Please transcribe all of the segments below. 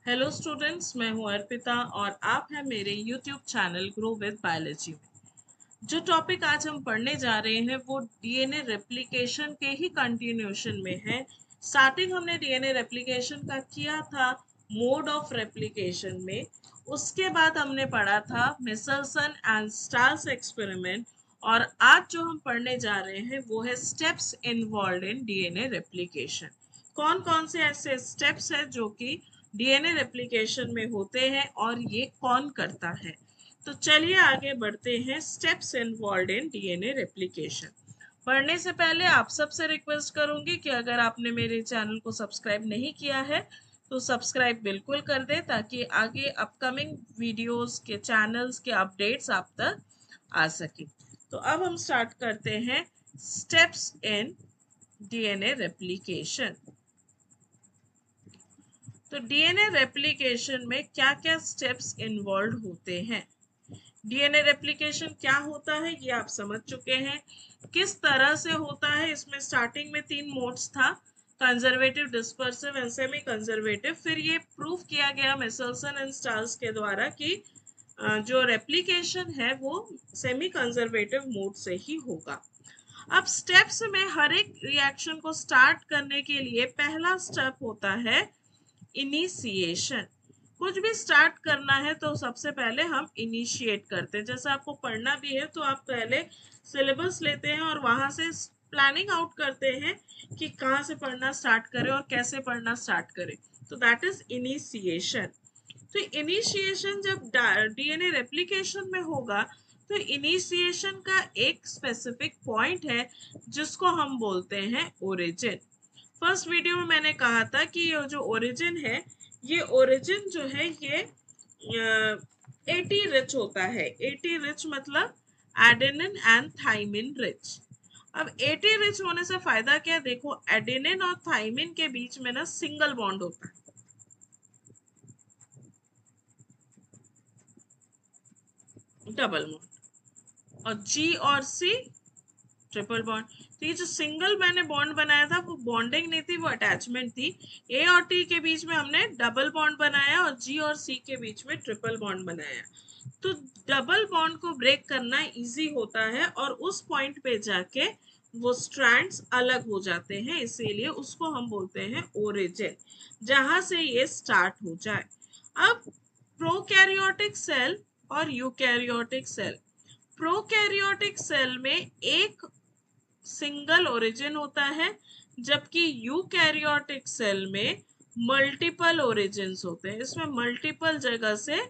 Hello students, मैं हूं अर्पिता और आप हैं मेरे YouTube channel grow with biology में। जो टॉपिक आज हम पढ़ने जा रहे हैं वो डीएनए रेप्लिकेशन के ही कंटिन्यूएशन में है। स्टार्टिंग हमने डीएनए रेप्लिकेशन का किया था मोड ऑफ रेप्लिकेशन में। उसके बाद हमने पढ़ा था मिचेल्सन एंड स्टार्स एक्सपेरिमेंट। और आज जो हम पढ़ने जा रहे हैं वो है steps involve in DNA replication. कौन कौन से ऐसे स्टेप्स हैं जो कि डीएनए रेप्लिकेशन में होते हैं और ये कौन करता है। तो चलिए आगे बढ़ते हैं। Steps involve in DNA replication पढ़ने से पहले आप सबसे रिक्वेस्ट करूंगी कि अगर आपने मेरे चैनल को सब्सक्राइब नहीं किया है तो सब्सक्राइब बिल्कुल कर दें ताकि आगे अपकमिंग वीडियोस के चैनल्स के अपडेट्स आप तक आ सके। तो अब हम स्टार्ट करते हैं स्टेप्स इन डीएनए रेप्लिकेशन। तो डीएनए रेप्लिकेशन में क्या क्या स्टेप्स इन्वॉल्व होते हैं। डीएनए रेप्लिकेशन क्या होता है ये आप समझ चुके हैं। किस तरह से होता है, इसमें स्टार्टिंग में 3 मोड्स था, conservative, dispersive and semi conservative. फिर ये प्रूव किया गया मिचेल्सन एंड स्टार्स के द्वारा कि जो रेप्लिकेशन है वो सेमी कंजर्वेटिव मोड से ही होगा। अब स्टेप्स में हर एक रिएक्शन को स्टार्ट करने के लिए पहला स्टेप होता है इनिशिएशन। कुछ भी स्टार्ट करना है तो सबसे पहले हम इनिशिएट करते हैं। जैसे आपको पढ़ना भी है तो आप पहले सिलेबस लेते हैं और वहां से प्लानिंग आउट करते हैं कि कहाँ से पढ़ना स्टार्ट करें और कैसे पढ़ना स्टार्ट करें। तो दैट इज इनिशिएशन। तो इनिशिएशन जब डीएनए रेप्लिकेशन में होगा तो इनिशिएशन का एक स्पेसिफिक पॉइंट है जिसको हम बोलते हैं ओरिजिन। फर्स्ट वीडियो में मैंने कहा था कि ये जो ओरिजिन है, ये ओरिजिन जो है ये एटी रिच होता है। एटी रिच मतलब एडेनिन एंड थाइमिन रिच। अब एटी रिच होने से फायदा क्या है, देखो एडेनिन और थाइमिन के बीच में ना सिंगल बॉन्ड होता है, डबल बॉन्ड। और जी और सी ट्रिपल बॉन्ड। तो ये जो सिंगल मैंने बॉन्ड बनाया था वो बॉन्डिंग नहीं थी, वो अटैचमेंट थी। ए और टी के बीच में हमने डबल बॉन्ड बनाया और जी और सी के बीच में ट्रिपल बॉन्ड बनाया। तो डबल बॉन्ड को ब्रेक करना इजी होता है और उस पॉइंट पे जाके वो स्ट्रैंड्स अलग हो जाते हैं, इसीलिए उसको हम बोलते हैं ओरिजिन, जहां से ये स्टार्ट हो जाए। अब प्रोकैरियोटिक सेल और यूकैरियोटिक सेल। प्रोकैरियोटिक सेल में एक सिंगल ओरिजिन होता है, जबकि यूकैरियोटिक सेल में मल्टीपल ओरिजिन्स होते हैं। इसमें मल्टीपल जगह से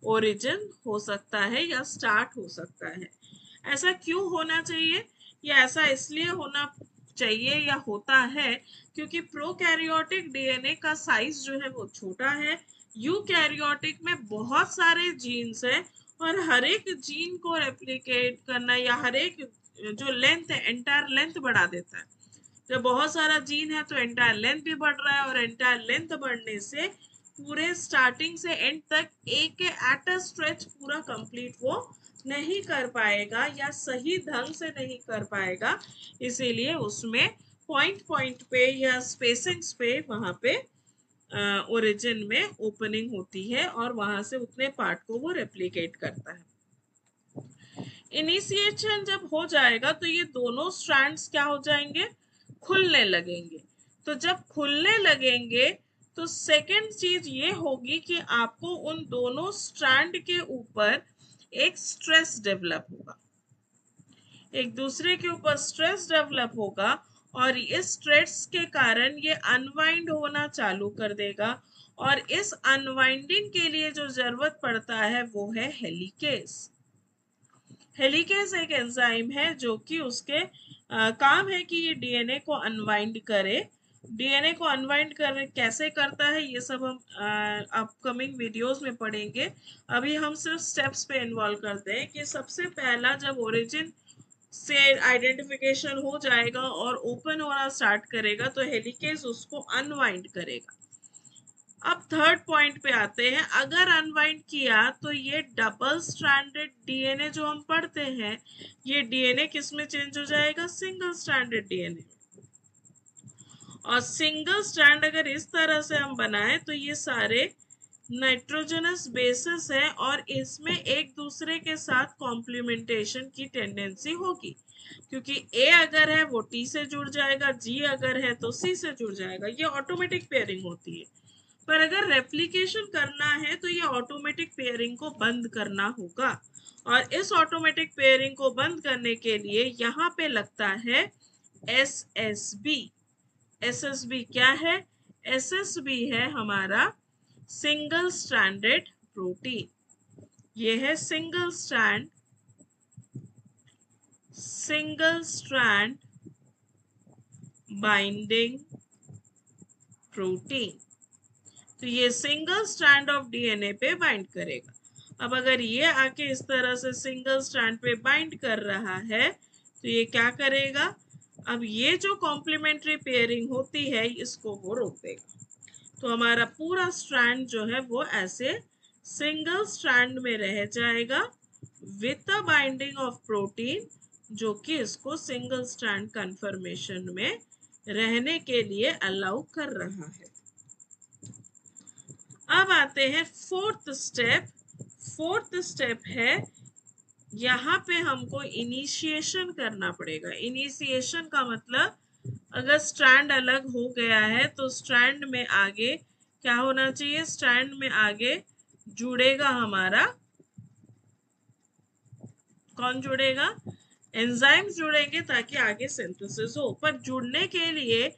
ओरिजिन हो सकता है या स्टार्ट हो सकता है। ऐसा क्यों होना चाहिए, या ऐसा इसलिए होना चाहिए या होता है क्योंकि प्रोकैरियोटिक डीएनए का साइज जो है वो छोटा है। यूकैरियोटिक में बहुत सारे जीन्स हैं और हर एक जीन को रेप्लिकेट करना या हर एक जो लेंथ है एंटायर लेंथ बढ़ा देता है। जब बहुत सारा जीन है तो एंटायर लेंथ भी बढ़ रहा है और एंटायर लेंथ बढ़ने से पूरे स्टार्टिंग से एंड तक एक एट अ स्ट्रेच पूरा कंप्लीट वो नहीं कर पाएगा या सही ढंग से नहीं कर पाएगा। इसीलिए उसमें पॉइंट पॉइंट पे या स्पेसिंग्स पे वहां पे ओरिजिन में ओपनिंग होती है और वहां से उतने पार्ट को वो रेप्लिकेट करता है। इनिशिएशन जब हो जाएगा तो ये दोनों स्ट्रैंड्स क्या हो जाएंगे, खुलने लगेंगे। तो जब खुलने लगेंगे तो सेकंड चीज ये होगी कि आपको उन दोनों स्ट्रैंड के ऊपर एक स्ट्रेस डेवलप होगा, एक दूसरे के ऊपर स्ट्रेस डेवलप होगा और इस स्ट्रेस के कारण ये अनवाइंड होना चालू कर देगा। और इस अनवाइंडिंग के लिए जो जरूरत पड़ता है वो है हेलिकेस। हेलिकेस एक एंजाइम है जो कि उसके काम है कि ये डीएनए को अनवाइंड करे। डीएनए को अनवाइंड कर कैसे करता है ये सब हम अपकमिंग वीडियोस में पढ़ेंगे। अभी हम सिर्फ स्टेप्स पे इन्वॉल्व करते हैं कि सबसे पहला जब ओरिजिन से आइडेंटिफिकेशन हो जाएगा और ओपन होना स्टार्ट करेगा तो हेलिकेस उसको अनवाइंड करेगा। अब थर्ड पॉइंट पे आते हैं। अगर अनवाइंड किया तो ये डबल स्ट्रैंडेड डीएनए जो हम पढ़ते हैं, ये डीएनए किस में चेंज हो जाएगा, सिंगल स्ट्रैंडेड डीएनए। और सिंगल स्ट्रैंड अगर इस तरह से हम बनाए तो ये सारे नाइट्रोजनस बेसिस है और इसमें एक दूसरे के साथ कॉम्प्लीमेंटेशन की टेंडेंसी होगी, क्योंकि ए अगर है वो टी से जुड़ जाएगा, जी अगर है तो सी से जुड़ जाएगा, ये ऑटोमेटिक पेयरिंग होती है। पर अगर रेप्लिकेशन करना है तो ये ऑटोमेटिक पेयरिंग को बंद करना होगा, और इस ऑटोमेटिक पेयरिंग को बंद करने के लिए यहाँ पे लगता है SSB। SSB क्या है? SSB है हमारा सिंगल स्ट्रैंडेड प्रोटीन। ये है सिंगल स्ट्रैंड बाइंडिंग प्रोटीन। तो ये सिंगल स्ट्रैंड ऑफ डीएनए पे बाइंड करेगा। अब अगर ये आके इस तरह से सिंगल स्ट्रैंड पे बाइंड कर रहा है तो ये क्या करेगा? अब ये जो कॉम्प्लीमेंट्री पेयरिंग होती है इसको वो रोक देगा। तो हमारा पूरा स्ट्रैंड जो है वो ऐसे सिंगल स्ट्रैंड में रह जाएगा with the binding of protein, जो कि इसको सिंगल स्ट्रैंड कन्फर्मेशन में रहने के लिए अलाउ कर रहा है। अब आते हैं फोर्थ स्टेप। फोर्थ स्टेप है यहाँ पे हमको इनिशिएशन करना पड़ेगा। इनिशिएशन का मतलब अगर स्ट्रैंड अलग हो गया है तो स्ट्रैंड में आगे क्या होना चाहिए? स्ट्रैंड में आगे जुड़ेगा हमारा, कौन जुड़ेगा? एंजाइम्स जुड़ेंगे ताकि आगे सिंथेसिस हो। पर जुड़ने के लिए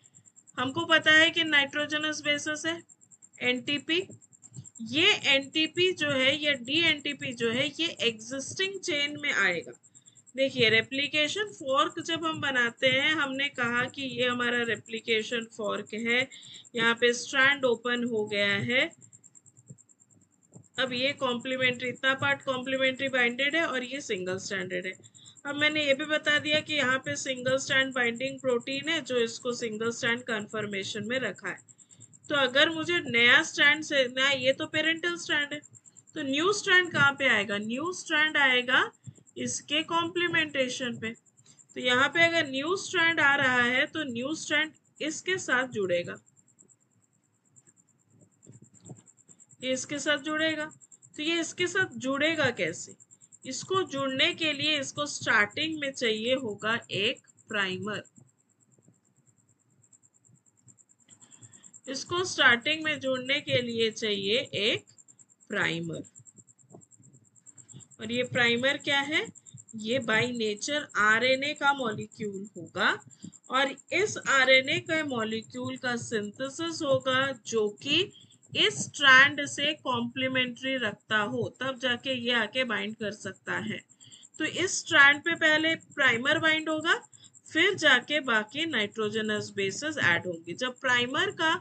हमको पता है कि नाइट्रोजनस बेसिस है एनटीपी। ये एनटीपी जो है, ये डीएनटीपी जो है, ये एग्जिस्टिंग चेन में आएगा। देखिए रेप्लिकेशन फॉर्क जब हम बनाते हैं, हमने कहा कि ये हमारा रेप्लिकेशन फॉर्क है, यहाँ पे स्ट्रैंड ओपन हो गया है। अब ये कॉम्प्लीमेंट्री, इतना पार्ट कॉम्प्लीमेंट्री बाइंडेड है और ये सिंगल स्ट्रैंडेड है। अब मैंने ये भी बता दिया कि यहाँ पे सिंगल स्ट्रैंड बाइंडिंग प्रोटीन है जो इसको सिंगल स्ट्रैंड कन्फर्मेशन में रखा है। तो अगर मुझे नया स्ट्रैंड से नया, ये तो पेरेंटल स्ट्रैंड है, तो न्यू स्ट्रैंड कहाँ पे आएगा? न्यू स्ट्रैंड आएगा इसके कॉम्प्लीमेंटेशन पे। तो यहाँ पे अगर न्यू स्ट्रैंड आ रहा है तो न्यू स्ट्रैंड इसके साथ जुड़ेगा, ये इसके साथ जुड़ेगा। तो ये इसके साथ जुड़ेगा कैसे? इसको जुड़ने के लिए इसको स्टार्टिंग में चाहिए होगा एक प्राइमर। इसको स्टार्टिंग में जोड़ने के लिए चाहिए एक प्राइमर। और ये प्राइमर क्या है? ये बाय नेचर आरएनए का मॉलिक्यूल होगा, और इस आरएनए के मॉलिक्यूल का सिंथेसिस होगा जो कि इस स्ट्रैंड से कॉम्प्लीमेंट्री रखता हो, तब जाके ये आके बाइंड कर सकता है। तो इस स्ट्रैंड पे पहले प्राइमर बाइंड होगा, फिर जाके बाकी नाइट्रोजनस बेसेस ऐड होंगी। जब प्राइमर का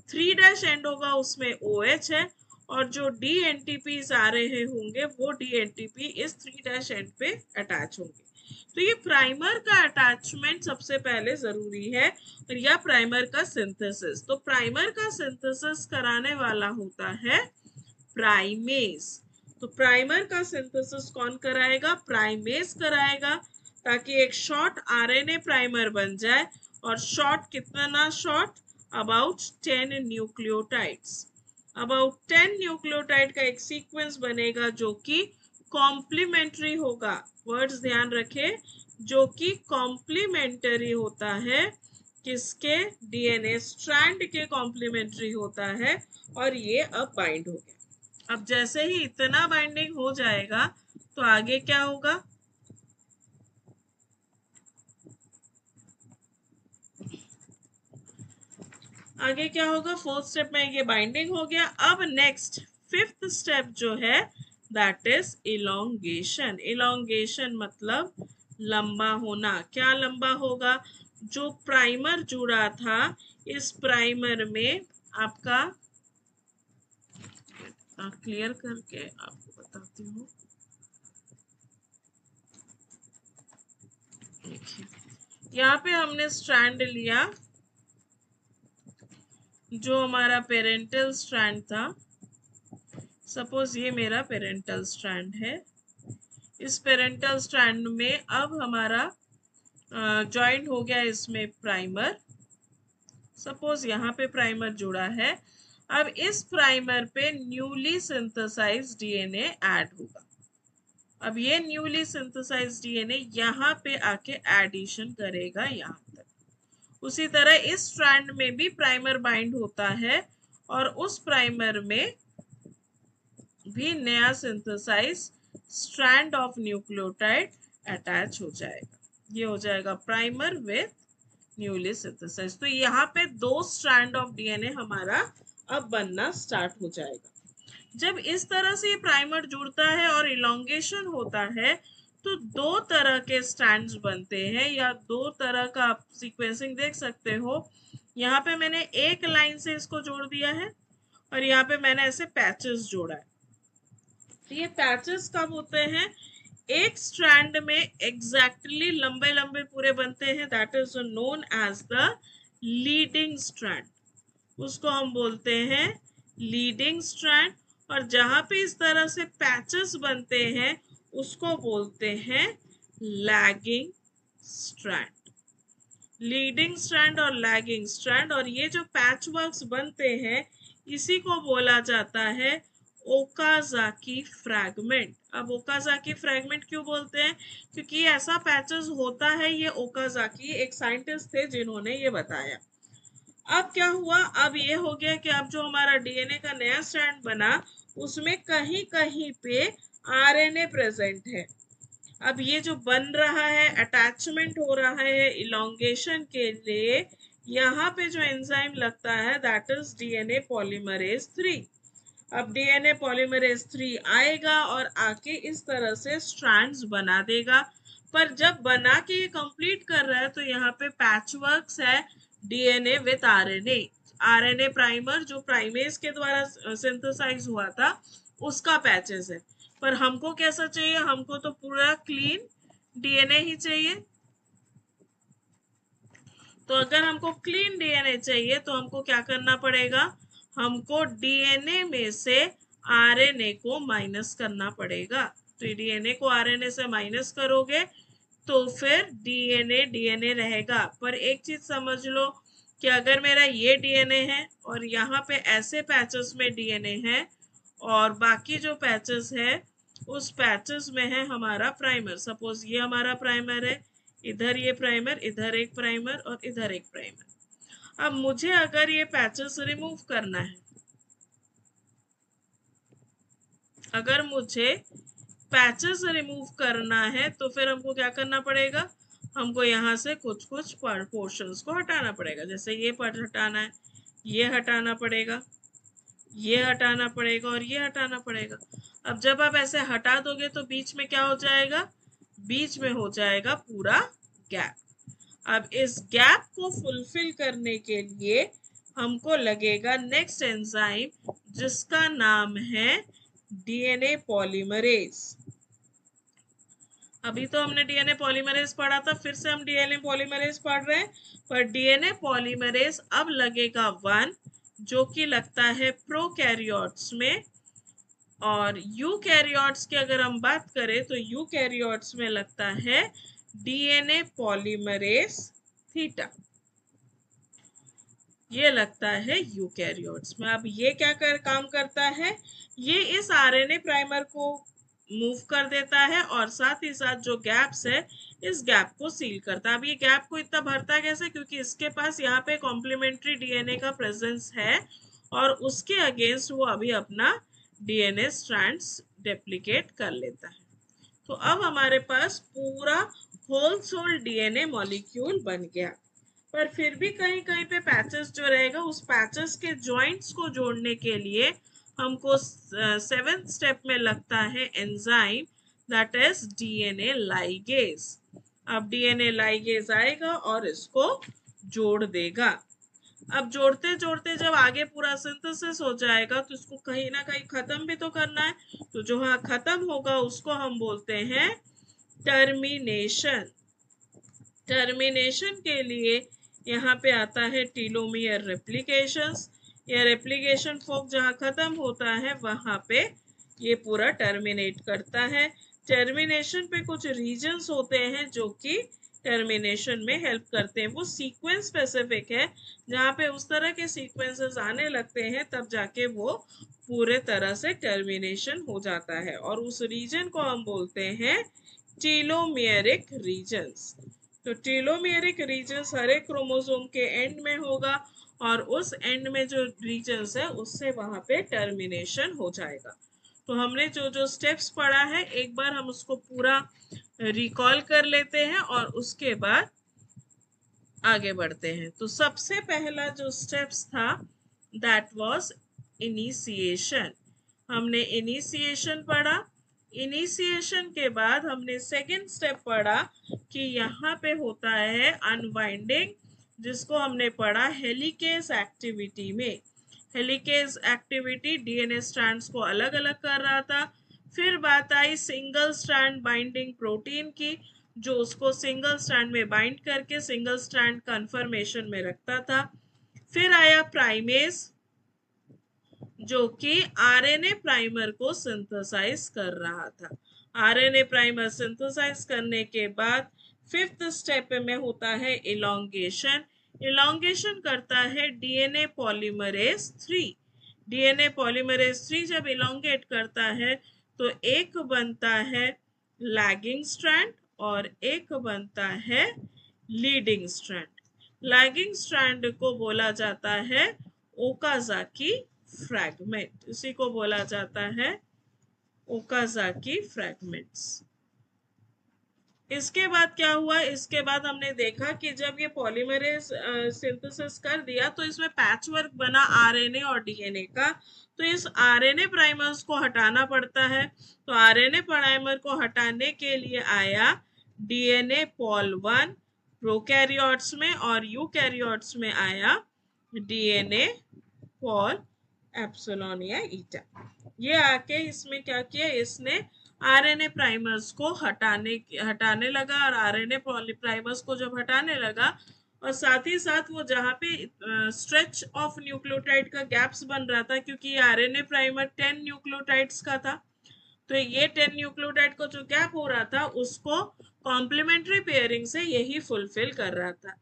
3' एंड होगा उसमें OH है, और जो DNTPs आ रहे होंगे वो DNTP इस 3' एंड पे अटैच होंगे। तो ये प्राइमर का अटैचमेंट सबसे पहले जरूरी है, और या प्राइमर का सिंथेसिस। तो प्राइमर का सिंथेसिस कराने वाला होता है प्राइमेस। तो प्राइमर का सिंथेसिस कौन कराएगा? प्राइमेस कराएगा, ताकि एक शॉर्ट आरएनए प्राइमर बन जाए। और शॉर्ट कितना short? About 10 nucleotides. About 10 nucleotide का एक सीक्वेंस बनेगा जो कि कॉम्प्लीमेंट्री होगा। वर्ड्स ध्यान रखें, जो कि कॉम्प्लीमेंटरी होता है। किसके? डीएनए स्ट्रैंड के कॉम्प्लीमेंट्री होता है। और ये अब बाइंड हो गया। अब जैसे ही इतना बाइंडिंग हो जाएगा तो आगे क्या होगा? आगे क्या होगा? फोर्थ स्टेप में ये बाइंडिंग हो गया। अब नेक्स्ट फिफ्थ स्टेप जो है दैट इज इलोंगेशन। इलोंगेशन मतलब लंबा होना। क्या लंबा होगा? जो प्राइमर जुड़ा था, इस प्राइमर में आपका क्लियर करके आपको बताती हूँ। यहाँ पे हमने स्ट्रैंड लिया जो हमारा पेरेंटल स्ट्रैंड था। सपोज ये मेरा पेरेंटल स्ट्रैंड है। इस पेरेंटल स्ट्रैंड में अब हमारा जॉइंट हो गया इसमें प्राइमर। सपोज यहाँ पे प्राइमर जुड़ा है। अब इस प्राइमर पे न्यूली सिंथेसाइज्ड डीएनए ऐड होगा। अब ये न्यूली सिंथेसाइज्ड डीएनए यहाँ पे आके एडिशन करेगा यहाँ तक। उसी तरह इस स्ट्रैंड में भी प्राइमर बाइंड होता है और उस प्राइमर में भी नया synthesize strand of nucleotide attach हो जाएगा। ये हो जाएगा प्राइमर विथ न्यूली सिंथेसाइज। तो यहाँ पे 2 स्ट्रैंड ऑफ डीएनए हमारा अब बनना स्टार्ट हो जाएगा। जब इस तरह से ये प्राइमर जुड़ता है और इलोंगेशन होता है तो 2 तरह के स्ट्रैंड्स बनते हैं या 2 तरह का आप सीक्वेंसिंग देख सकते हो। यहाँ पे मैंने एक लाइन से इसको जोड़ दिया है और यहाँ पे मैंने ऐसे पैचेस जोड़ा है। तो ये पैचेस कब होते हैं? एक स्ट्रैंड में एग्जैक्टली लंबे लंबे पूरे बनते हैं, that is known as the leading strand. उसको हम बोलते हैं लीडिंग स्ट्रैंड। और जहां पे इस तरह से पैचेस बनते हैं उसको बोलते हैं लैगिंग स्ट्रैंड। लीडिंग स्ट्रैंड और लैगिंग स्ट्रैंड। और ये जो पैच वर्क्स बनते हैं इसी को बोला जाता है ओकाजाकी फ्रैगमेंट। अब ओकाजाकी फ्रैगमेंट क्यों बोलते हैं? क्योंकि ऐसा पैचेस होता है। ये ओकाजाकी एक साइंटिस्ट थे जिन्होंने ये बताया। अब क्या हुआ? अब ये हो गया कि अब जो हमारा डीएनए का नया स्ट्रैंड बना उसमें कहीं कहीं पे आरएनए प्रेजेंट है। अब ये जो बन रहा है, अटैचमेंट हो रहा है इलोंगेशन के लिए, यहाँ पे जो एंजाइम लगता है दैट इज डीएनए पॉलीमरेज 3। अब डीएनए पॉलीमरेज 3 आएगा और आके इस तरह से स्ट्रैंड्स बना देगा। पर जब बना के ये कंप्लीट कर रहा है तो यहाँ पे पैचवर्क्स है DNA with RNA. RNA primer जो प्राइमेज के द्वारा सिंथेसाइज हुआ था उसका पैचेस है। पर हमको कैसा चाहिए? हमको तो पूरा क्लीन डीएनए ही चाहिए। तो अगर हमको क्लीन डीएनए चाहिए तो हमको क्या करना पड़ेगा? हमको डीएनए में से आरएनए को माइनस करना पड़ेगा। तो डीएनए को आरएनए से माइनस करोगे तो फिर डीएनए रहेगा। पर एक चीज समझ लो कि अगर मेरा ये डीएनए है और यहाँ पे ऐसे पैचेस में डीएनए है और बाकी जो पैचेस है उस पैचेस में है हमारा प्राइमर। सपोज ये हमारा प्राइमर है, इधर ये प्राइमर, इधर एक प्राइमर और इधर एक प्राइमर। अब मुझे अगर ये पैचेस रिमूव करना है, अगर मुझे पैचेस रिमूव करना है तो फिर हमको क्या करना पड़ेगा? हमको यहाँ से कुछ कुछ पोर्शंस को हटाना पड़ेगा। जैसे ये पार्ट हटाना है, ये हटाना पड़ेगा, ये हटाना पड़ेगा और ये हटाना पड़ेगा। अब जब आप ऐसे हटा दोगे तो बीच में क्या हो जाएगा? बीच में हो जाएगा पूरा गैप। अब इस गैप को फुलफिल करने के लिए हमको लगेगा नेक्स्ट एंजाइम जिसका नाम है डीएनए पॉलीमरेज। अभी तो हमने डीएनए पॉलीमरेज पढ़ा था, फिर से हम डीएनए पॉलीमरेज पढ़ रहे हैं। पर डीएनए पॉलीमरेज अब लगेगा 1 जो कि लगता है प्रोकैरियोट्स में। और यूकैरियोट्स की अगर हम बात करें तो यूकैरियोट्स में लगता है डीएनए पॉलीमरेज थीटा। ये लगता है यूकैरियोट्स में। अब ये क्या काम करता है? ये इस आरएनए प्राइमर को मूव कर देता है और साथ ही साथ जो गैप्स है इस गैप को सील करता है। अब ये गैप को इतना भरता है कैसे? क्योंकि इसके पास यहाँ पे कॉम्प्लीमेंट्री डीएनए का प्रेजेंस है और उसके अगेंस्ट वो अभी अपना डीएनए स्ट्रैंड्स डेप्लीकेट कर लेता है। तो अब हमारे पास पूरा होल सोल डीएनए मॉलिक्यूल बन गया। पर फिर भी कहीं कहीं पे पैचेस जो रहेगा उस पैचेस के जॉइंट्स को जोड़ने के लिए हमको 7th स्टेप में लगता है enzyme that is DNA ligase. अब डीएनए लाइगेज आएगा और इसको जोड़ देगा। अब जोड़ते जोड़ते जब आगे पूरा सिंथेसिस हो जाएगा तो इसको कहीं ना कहीं खत्म भी तो करना है। तो जो हाँ खत्म होगा उसको हम बोलते हैं टर्मिनेशन। टर्मिनेशन के लिए यहाँ पे आता है टीलोमियर रेप्लिकेशंस। या रेप्लिकेशन फोक जहाँ खत्म होता है वहां पे ये पूरा टर्मिनेट करता है। टर्मिनेशन पे कुछ रीजन्स होते हैं जो कि टर्मिनेशन में हेल्प करते हैं। वो सीक्वेंस स्पेसिफिक है, जहाँ पे उस तरह के सीक्वेंसेस आने लगते हैं तब जाके वो पूरे तरह से टर्मिनेशन हो जाता है, और उस रीजन को हम बोलते हैं टीलोमेरिक रीजन्स। तो टीलोमेरिक रीजन्स हर एक क्रोमोसोम के एंड में होगा, और उस एंड में जो रीजन्स है उससे वहां पे टर्मिनेशन हो जाएगा। तो हमने जो जो स्टेप्स पढ़ा है एक बार हम उसको पूरा रिकॉल कर लेते हैं और उसके बाद आगे बढ़ते हैं। तो सबसे पहला जो स्टेप्स था दैट वाज इनिशिएशन। हमने इनिशिएशन पढ़ा। इनिशिएशन के बाद हमने सेकंड स्टेप पढ़ा कि यहाँ पे होता है अनवाइंडिंग, जिसको हमने पढ़ा हेलिकेज एक्टिविटी में। हेलिकेज एक्टिविटी डीएनए स्ट्रैंड्स को अलग अलग कर रहा था। फिर बात आई सिंगल स्ट्रैंड बाइंडिंग प्रोटीन की, जो उसको सिंगल स्ट्रैंड में बाइंड करके सिंगल स्ट्रैंड कन्फर्मेशन में रखता था। फिर आया प्राइमेज, जो कि आरएनए प्राइमर को सिंथेसाइज कर रहा था। आरएनए प्राइमर सिंथेसाइज करने के बाद फिफ्थ स्टेप में होता है इलॉन्गेशन। इलॉन्गेशन करता है डीएनए पॉलीमरेज 3। डीएनए पॉलीमरेज 3 जब इलॉन्गेट करता है तो एक बनता है लैगिंग स्ट्रैंड और एक बनता है लीडिंग स्ट्रैंड। लैगिंग स्ट्रैंड को बोला जाता है ओकाजाकी फ्रैगमेंट, इसी को बोला जाता है ओकाजाकी फ्रैगमेंट्स। इसके बाद क्या हुआ, इसके बाद हमने देखा कि जब ये पॉलीमरेज सिंथेसिस कर दिया तो इसमें पैचवर्क बना आरएनए और डीएनए का। तो इस आरएनए प्राइमर्स को हटाना पड़ता है। तो आरएनए प्राइमर को हटाने के लिए आया डीएनए पॉल 1 प्रोकैरियोट्स में, और यूकैरियोट्स में आया डीएनए पॉल एप्सिलॉन या ईटा। ये आके इसमें क्या किया, इसने आरएनए प्राइमर्स को हटाने लगा, और आरएनए प्राइमर्स को जब हटाने लगा और साथ ही साथ वो जहाँ पे स्ट्रेच ऑफ न्यूक्लियोटाइड का गैप्स बन रहा था, क्योंकि आरएनए प्राइमर 10 न्यूक्लियोटाइड्स का था, तो ये 10 न्यूक्लियोटाइड को जो गैप हो रहा था उसको कॉम्प्लीमेंट्री पेयरिंग से यही फुलफिल कर रहा था।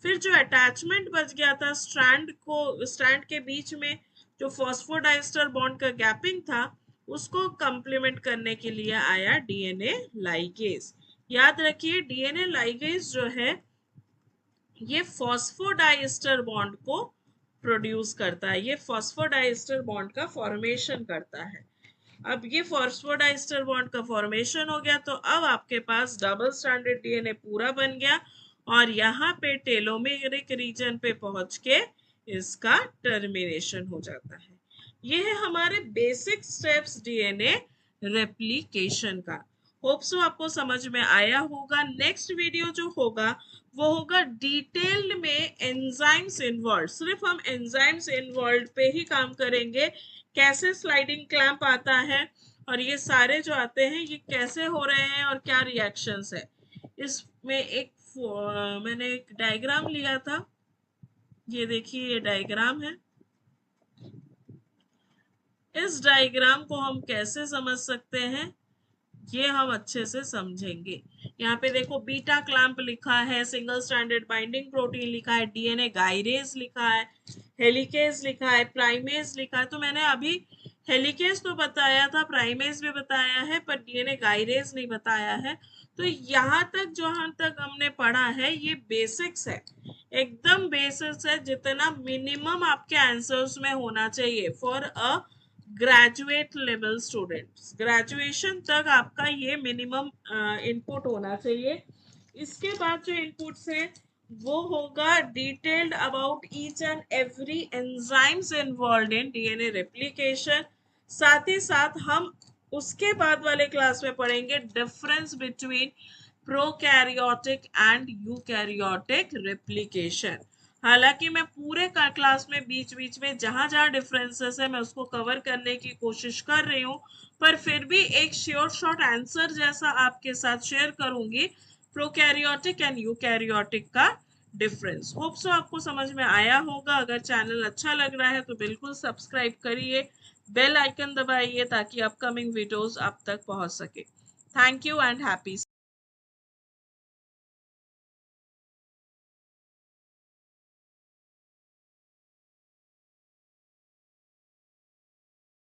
फिर जो अटैचमेंट बच गया था स्ट्रैंड के बीच में, जो फॉस्फोडाइस्टर बॉन्ड का गैपिंग था, उसको कंप्लीमेंट करने के लिए आया डीएनए लाइगेज। याद रखिए डीएनए लाइगेज जो है ये फॉस्फोडाइस्टर बॉन्ड को प्रोड्यूस करता है, ये फॉस्फोडाइस्टर बॉन्ड का फॉर्मेशन करता है। अब ये फॉस्फोडाइस्टर बॉन्ड का फॉर्मेशन हो गया तो अब आपके पास डबल स्ट्रैंडेड डीएनए पूरा बन गया, और यहाँ पे टेलोमेरिक रीजन पे पहुंच के इसका टर्मिनेशन हो जाता है। ये है हमारे बेसिक स्टेप्स डीएनए रेप्लिकेशन का। होप सो आपको समझ में आया होगा। नेक्स्ट वीडियो जो होगा वो होगा डिटेल्ड में एंजाइम्स इन्वॉल्व। सिर्फ हम एंजाइम्स इन्वॉल्व पे ही काम करेंगे, कैसे स्लाइडिंग क्लैंप आता है और ये सारे जो आते हैं ये कैसे हो रहे हैं और क्या रिएक्शंस है। इसमें मैंने एक डायग्राम लिया था, ये देखिए ये डायग्राम है। इस डायग्राम को हम कैसे समझ सकते हैं ये हम अच्छे से समझेंगे। यहाँ पे देखो बीटा क्लैंप लिखा है, सिंगल स्ट्रैंडेड बाइंडिंग प्रोटीन लिखा है, डीएनए गाइरेज लिखा है, हेलिकेज लिखा है, प्राइमेज लिखा है। तो मैंने अभी हेलिकेज तो बताया था, प्राइमेज भी बताया है, पर डीएनए गाइरेज नहीं बताया है। तो यहाँ तक जहाँ तक हमने पढ़ा है ये बेसिक्स है, एकदम बेसिक्स है, जितना मिनिमम आपके आंसर्स में होना चाहिए for a graduate level students. Graduation तक आपका ये मिनिमम इनपुट होना चाहिए। इसके बाद जो इनपुट्स हैं वो होगा detailed about each and every enzymes involve in DNA replication. साथ ही साथ हम उसके बाद वाले क्लास में पढ़ेंगे difference between prokaryotic and eukaryotic replication. हालांकि मैं पूरे क्लास में बीच बीच में जहां जहां डिफरेंसेस है मैं उसको कवर करने की कोशिश कर रही हूँ, पर फिर भी एक श्योर शॉर्ट आंसर जैसा आपके साथ शेयर करूंगी प्रोकैरियोटिक एंड यूकैरियोटिक का डिफरेंस। होप सो आपको समझ में आया होगा। अगर चैनल अच्छा लग रहा है तो बिल्कुल सब्सक्राइब करिए, बेल आइकन दबाइए ताकि अपकमिंग वीडियोस आप तक पहुंच सके। Thank you and happy